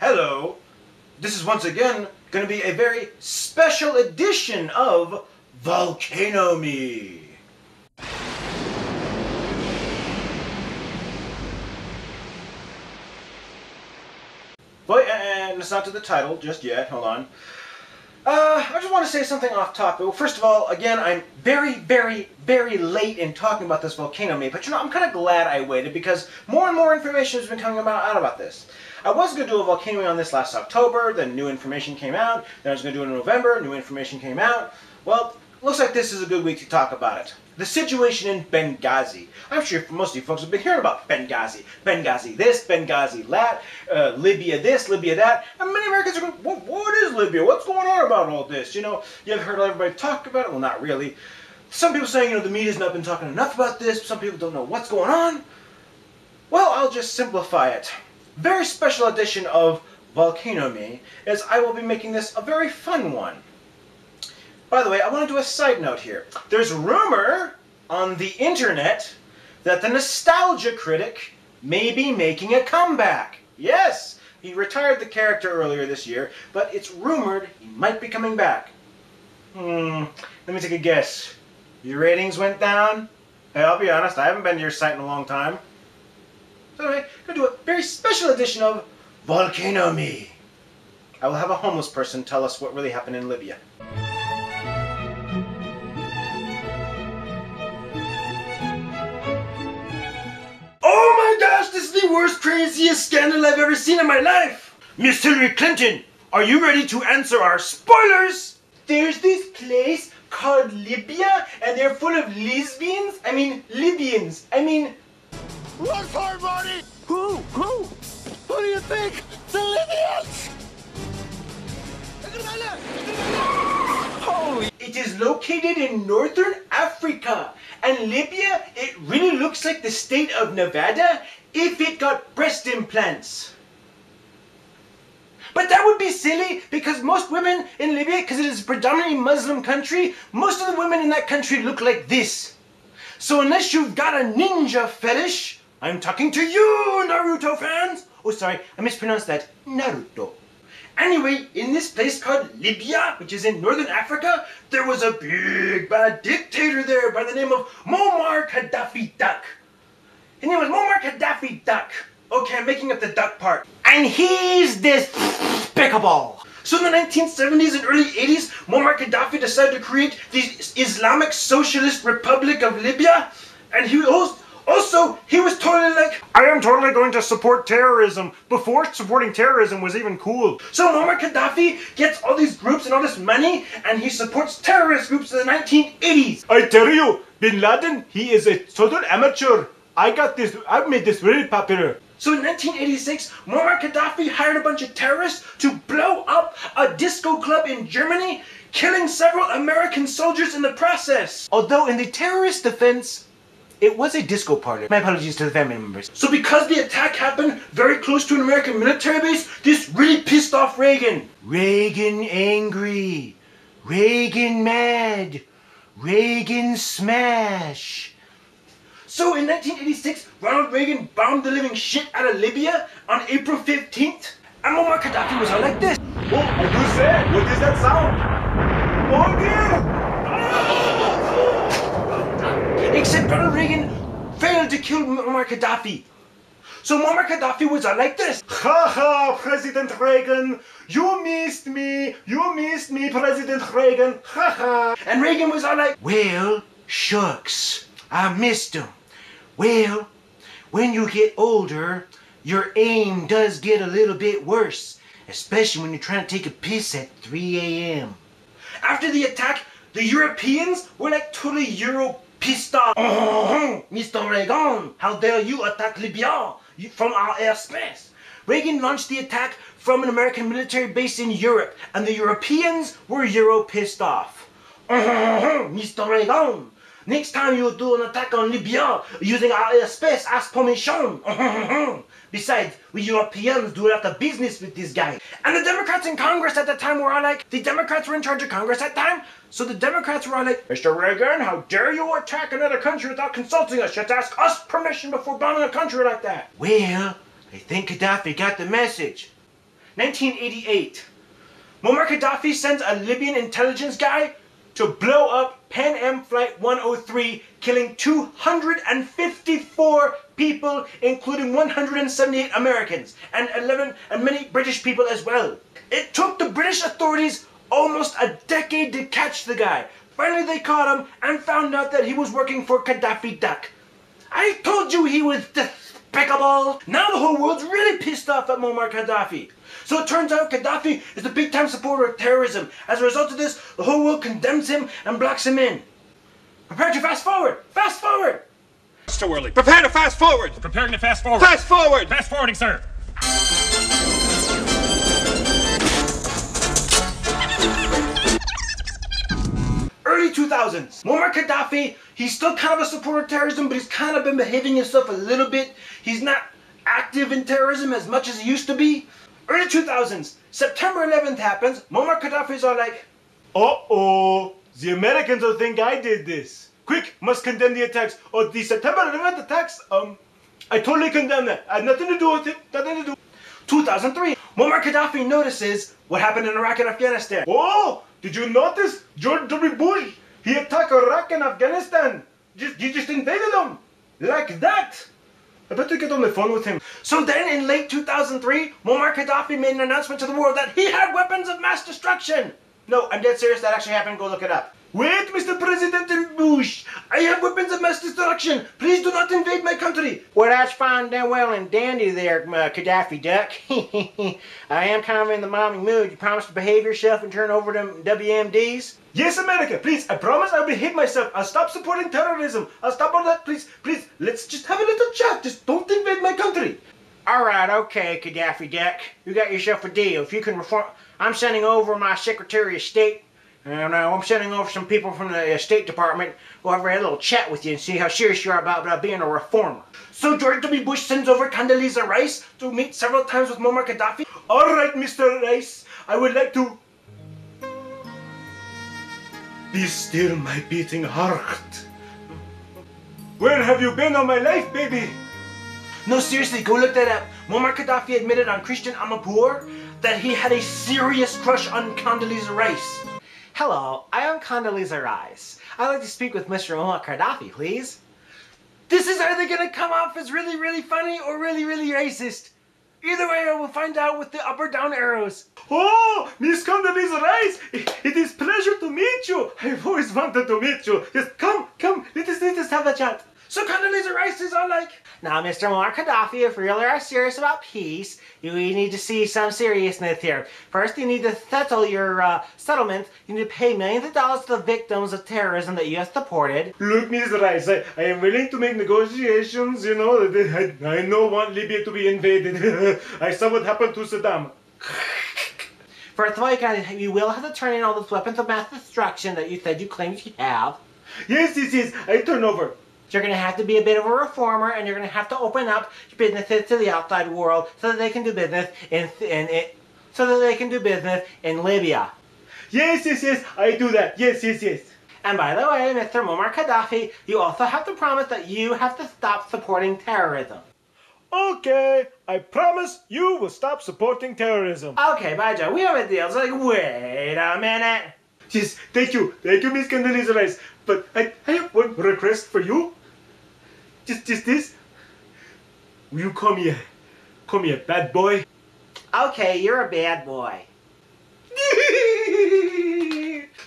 Hello. This is once again going to be a very special edition of Volcano Me. But, and it's not to the title just yet, hold on. I just want to say something off topic. Well, first of all, again, I'm very late in talking about this Volcano Me, but you know, I'm kind of glad I waited because more and more information has been coming out about this. I was going to do a Volcano Me on this last October, then new information came out, then I was going to do it in November, new information came out. Well, looks like this is a good week to talk about it. The situation in Benghazi. I'm sure most of you folks have been hearing about Benghazi. Benghazi this, Benghazi that, Libya this, Libya that. And many Americans are going, what is Libya? What's going on about all this? You know, you've heard everybody talk about it. Well, not really. Some people saying, you know, the media's not been talking enough about this. Some people don't know what's going on. Well, I'll just simplify it. Very special edition of Volcano Me, as I will be making this a very fun one. By the way, I want to do a side note here. There's rumor on the internet that the Nostalgia Critic may be making a comeback. Yes, he retired the character earlier this year, but it's rumored he might be coming back. Let me take a guess. Your ratings went down? Hey, I'll be honest, I haven't been to your site in a long time. So anyway, I'm going to do a very special edition of Volcano Me. I will have a homeless person tell us what really happened in Libya. Oh my gosh, this is the worst, craziest scandal I've ever seen in my life! Miss Hillary Clinton, are you ready to answer our spoilers? There's this place called Libya, and they're full of lesbians. I mean, Libyans. I mean... Run for it, Marty! Who? Who do you think? The Libyans! Holy! It is located in northern Africa. And Libya, it really looks like the state of Nevada if it got breast implants. But that would be silly because most women in Libya, because it is a predominantly Muslim country, most of the women in that country look like this. So unless you've got a ninja fetish, I'm talking to you, Naruto fans! Oh, sorry, I mispronounced that. Naruto. Anyway, in this place called Libya, which is in northern Africa, there was a big bad dictator there by the name of Muammar Gaddafi Duck. His name was Muammar Gaddafi Duck. Okay, I'm making up the duck part. And he's despicable. So in the 1970s and early 80s, Muammar Gaddafi decided to create the Islamic Socialist Republic of Libya. And he was totally like, I am totally going to support terrorism, before supporting terrorism was even cool. So Muammar Gaddafi gets all these groups and all this money, and he supports terrorist groups in the 1980s. I tell you, Bin Laden, he is a total amateur. I've made this really popular. So in 1986, Muammar Gaddafi hired a bunch of terrorists to blow up a disco club in Germany, killing several American soldiers in the process. Although in the terrorist defense, it was a disco party. My apologies to the family members. So because the attack happened very close to an American military base, this really pissed off Reagan. Reagan angry. Reagan mad. Reagan smash. So in 1986, Ronald Reagan bombed the living shit out of Libya on April 15th. And Muammar Gaddafi was all like this. Oh, who's that? What does that sound? Oh dear! Except Ronald Reagan failed to kill Muammar Gaddafi. So Muammar Gaddafi was like this. Ha ha, President Reagan, you missed me, President Reagan, ha ha. And Reagan was all like, well, shucks, I missed him. Well, when you get older, your aim does get a little bit worse, especially when you're trying to take a piss at 3 a.m. After the attack, the Europeans were like totally pissed off. Mr. Reagan, how dare you attack Libya from our airspace? Reagan launched the attack from an American military base in Europe, and the Europeans were pissed off. Mr. Reagan, next time you do an attack on Libya using our airspace, ask permission. Besides, we Europeans do a lot of business with this guy. And the Democrats in Congress at the time were all like, the Democrats were in charge of Congress at the time, so the Democrats were all like, Mr. Reagan, how dare you attack another country without consulting us? You have to ask us permission before bombing a country like that. Well, I think Gaddafi got the message. 1988. Muammar Gaddafi sends a Libyan intelligence guy to blow up Pan Am Flight 103, killing 254 people, including 178 Americans and many British people as well. It took the British authorities almost a decade to catch the guy. Finally they caught him and found out that he was working for Gaddafi Duck. I told you he was despicable. Now the whole world's really pissed off at Muammar Gaddafi. So it turns out Gaddafi is a big-time supporter of terrorism. As a result of this, the whole world condemns him and blocks him in. Prepare to fast forward! Fast forward! It's too early. Prepare to fast forward! Preparing to fast forward. Fast forward! Fast forwarding, sir. Early 2000s. Muammar Gaddafi, he's still kind of a supporter of terrorism, but he's kind of been behaving himself a little bit. He's not active in terrorism as much as he used to be. Early 2000s, September 11th happens. Muammar Gaddafi's all like, uh-oh, the Americans will think I did this. Quick, must condemn the attacks. Oh, the September 11th attacks? I totally condemn that. I had nothing to do with it. Nothing to do. 2003, Muammar Gaddafi notices what happened in Iraq and Afghanistan. Oh, did you notice George W. Bush? He attacked Iraq and Afghanistan. He just invaded them. Like that. I better get on the phone with him. So then in late 2003, Muammar Gaddafi made an announcement to the world that he had weapons of mass destruction. No, I'm dead serious. That actually happened. Go look it up. Wait, Mr. President Bush. I have weapons of mass destruction. Please do not invade my country. Well, that's fine, damn well and dandy there, Gaddafi Duck. I am kind of in the mommy mood. You promise to behave yourself and turn over them WMDs? Yes, America, please. I promise I'll behave myself. I'll stop supporting terrorism. I'll stop all that. Please, please, let's just have a little chat. Just don't invade my country. All right, okay, Gaddafi Duck. You got yourself a deal. If you can reform... I'm sending over my Secretary of State. And I'm sending over some people from the State Department who have a little chat with you and see how serious you are about being a reformer. So George W. Bush sends over Condoleezza Rice to meet several times with Muammar Gaddafi. All right, Mr. Rice, I would like to... be still my beating heart. Where have you been all my life, baby? No, seriously, go look that up. Muammar Gaddafi admitted on Christian Amanpour that he had a serious crush on Condoleezza Rice. Hello, I am Condoleezza Rice. I'd like to speak with Mr. Muammar Gaddafi, please. This is either going to come off as really, really funny or really, really racist. Either way, I will find out with the up or down arrows. Oh, Miss Condoleezza Rice, it is pleasure to meet you. I've always wanted to meet you. Just come, let us have a chat. So Condoleezza Rice is all like, now, Mr. Muammar Gaddafi, if you really are serious about peace, you need to see some seriousness here. First, you need to settle your settlement. You need to pay millions of dollars to the victims of terrorism that you have supported. Look, Ms. Rice, I am willing to make negotiations, you know. I don't want Libya to be invaded. I saw what happened to Saddam. First of all, you will have to turn in all those weapons of mass destruction that you said you claimed you have. Yes, I turn over. You're going to have to be a bit of a reformer, and you're going to have to open up your businesses to the outside world so that they can do business in Libya. Yes, I do that. Yes. And by the way, Mr. Muammar Gaddafi, you also have to promise that you have to stop supporting terrorism. Okay, I promise you will stop supporting terrorism. Okay, bye, Joe. We have a deal. It's like, wait a minute. Yes, thank you, Miss Condoleezza Rice. But I have one request for you. Just this. Will you call me a bad boy? Okay, you're a bad boy.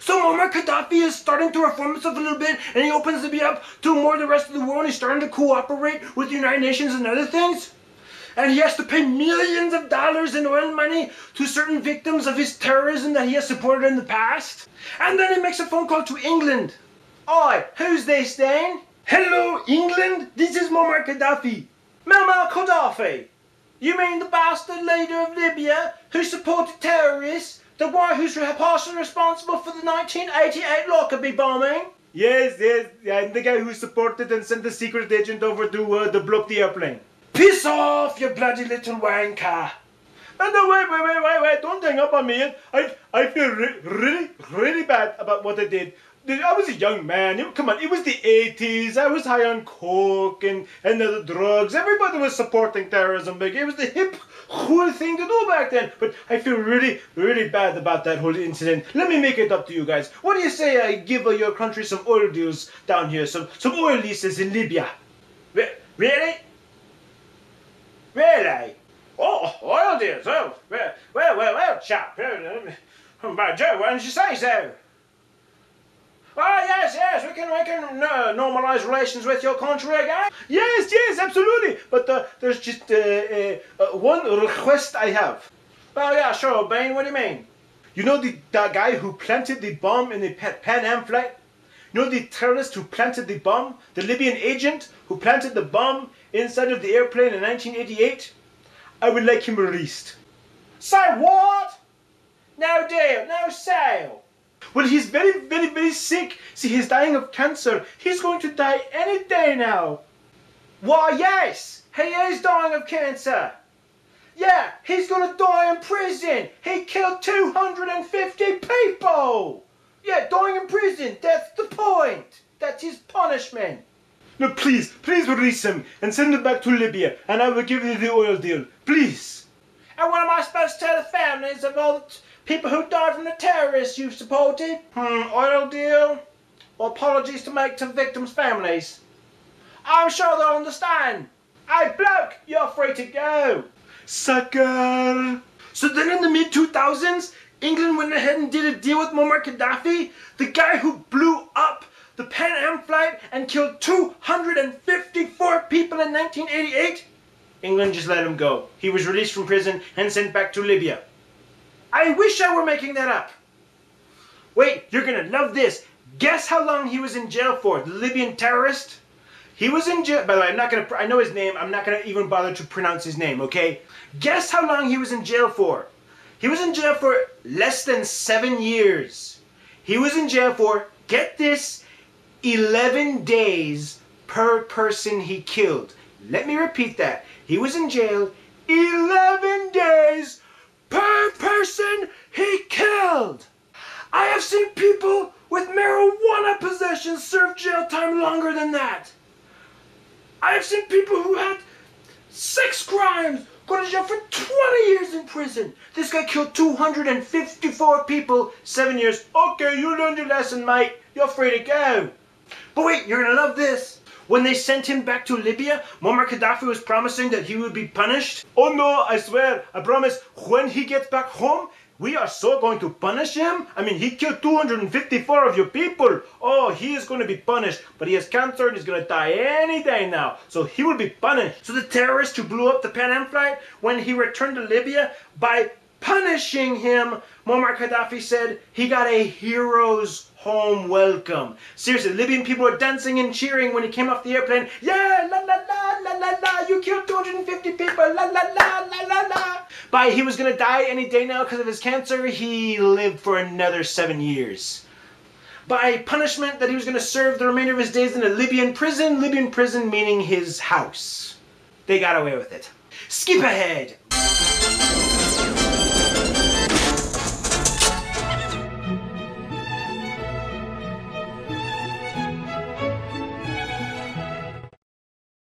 So Muammar Gaddafi is starting to reform himself a little bit, and he opens Libya up to more of the rest of the world. He's starting to cooperate with the United Nations and other things. And he has to pay millions of dollars in oil money to certain victims of his terrorism that he has supported in the past. And then he makes a phone call to England. Oi, who's this then? Hello, England? This is Muammar Gaddafi. Muammar Gaddafi? You mean the bastard leader of Libya who supported terrorists? The one who's partially responsible for the 1988 Lockerbie bombing? Yes, I'm the guy who supported and sent the secret agent over to blow up the airplane. Piss off, you bloody little wanker! No, wait, don't hang up on me. I feel really bad about what I did. I was a young man. Come on, it was the 80s. I was high on coke and other drugs. Everybody was supporting terrorism. It was the hip, cool thing to do back then. But I feel really, really bad about that whole incident. Let me make it up to you guys. What do you say I give your country some oil deals down here? Some oil leases in Libya. Really? Really? Oh, oil deals. Oh, well, chap. By Joe, why didn't you say so? Oh, yes, we can normalize relations with your country again. Yes, absolutely. But there's just one request I have. Oh, yeah, sure, Bane, what do you mean? You know the guy who planted the bomb in the Pan Am flight? You know the terrorist who planted the bomb? The Libyan agent who planted the bomb inside of the airplane in 1988? I would like him released. Say what? No deal, no sale. Well, he's very, very, very sick. See, he's dying of cancer. He's going to die any day now. Why, yes, he is dying of cancer. Yeah, he's going to die in prison. He killed 250 people. Yeah, dying in prison. That's the point. That's his punishment. No, please release him and send him back to Libya, and I will give you the oil deal. Please. And what am I supposed to tell the families of all the people who died from the terrorists you supported? Oil deal? Or apologies to make to victims' families? I'm sure they'll understand. Hey, bloke, you're free to go. Sucker. So then in the mid-2000s, England went ahead and did a deal with Muammar Gaddafi, the guy who blew up the Pan Am flight and killed 254 people in 1988. England just let him go. He was released from prison and sent back to Libya. I wish I were making that up. Wait, you're gonna love this. Guess how long he was in jail for, the Libyan terrorist? He was in jail, by the way, I know his name, I'm not gonna even bother to pronounce his name, okay? Guess how long he was in jail for? He was in jail for less than 7 years. He was in jail for, get this, 11 days per person he killed. Let me repeat that. He was in jail 11 days per person he killed. I have seen people with marijuana possession serve jail time longer than that. I have seen people who had 6 crimes go to jail for 20 years in prison. This guy killed 254 people, 7 years. Okay, you learned your lesson, mate. You're free to go. But wait, you're gonna love this. When they sent him back to Libya, Muammar Gaddafi was promising that he would be punished. Oh no, I swear, I promise, when he gets back home, we are so going to punish him. I mean, he killed 254 of your people. Oh, he is going to be punished. But he has cancer and he's going to die any day now. So he will be punished. So the terrorist who blew up the Pan Am flight, when he returned to Libya, by punishing him, Muammar Gaddafi said he got a hero's home welcome. Seriously, Libyan people were dancing and cheering when he came off the airplane. Yeah, la la la, la la la, you killed 250 people, la la la, la la la. But he was gonna die any day now because of his cancer. He lived for another 7 years. By punishment that he was gonna serve the remainder of his days in a Libyan prison meaning his house. They got away with it. Skip ahead.